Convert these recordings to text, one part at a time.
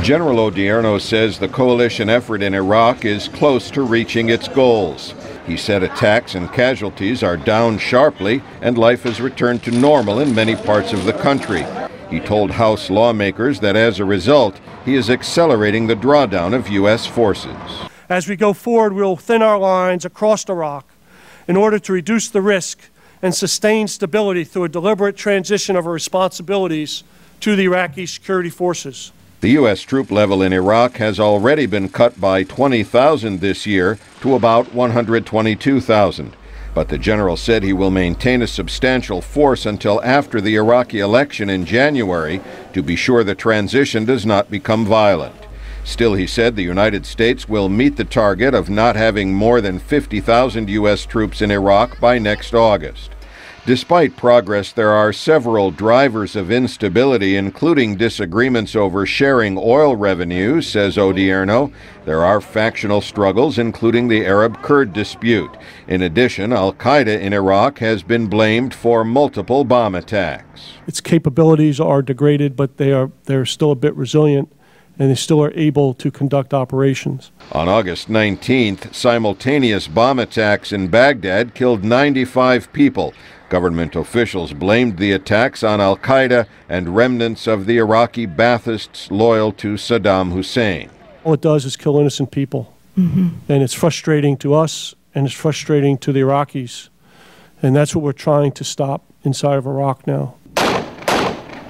General Odierno says the coalition effort in Iraq is close to reaching its goals. He said attacks and casualties are down sharply and life has returned to normal in many parts of the country. He told House lawmakers that as a result, he is accelerating the drawdown of U.S. forces. As we go forward, we'll thin our lines across Iraq in order to reduce the risk and sustain stability through a deliberate transition of our responsibilities to the Iraqi security forces. The U.S. troop level in Iraq has already been cut by 20,000 this year to about 122,000. But the general said he will maintain a substantial force until after the Iraqi election in January to be sure the transition does not become violent. Still, he said the United States will meet the target of not having more than 50,000 U.S. troops in Iraq by next August. Despite progress, there are several drivers of instability, including disagreements over sharing oil revenues, says Odierno. There are factional struggles, including the Arab-Kurd dispute. In addition, al-Qaeda in Iraq has been blamed for multiple bomb attacks. Its capabilities are degraded, but they're still a bit resilient, and they still are able to conduct operations. On August 19th, simultaneous bomb attacks in Baghdad killed 95 people. Government officials blamed the attacks on al-Qaeda and remnants of the Iraqi Baathists loyal to Saddam Hussein. All it does is kill innocent people. And it's frustrating to us, and it's frustrating to the Iraqis. And that's what we're trying to stop inside of Iraq now.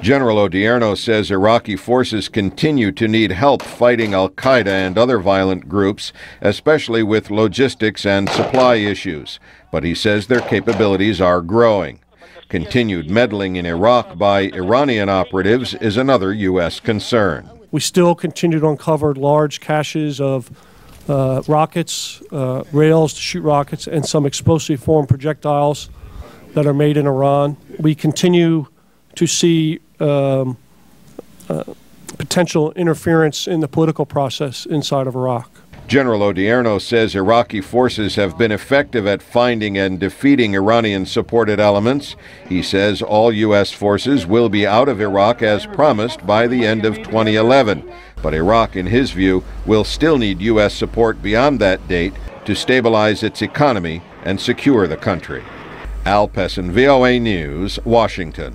General Odierno says Iraqi forces continue to need help fighting al-Qaeda and other violent groups, especially with logistics and supply issues. But he says their capabilities are growing. Continued meddling in Iraq by Iranian operatives is another U.S. concern. We still continue to uncover large caches of rockets, rails to shoot rockets, and some explosive form projectiles that are made in Iran. We continue to see potential interference in the political process inside of Iraq. General Odierno says Iraqi forces have been effective at finding and defeating Iranian-supported elements. He says all U.S. forces will be out of Iraq as promised by the end of 2011. But Iraq, in his view, will still need U.S. support beyond that date to stabilize its economy and secure the country. Al Pessin, VOA News, Washington.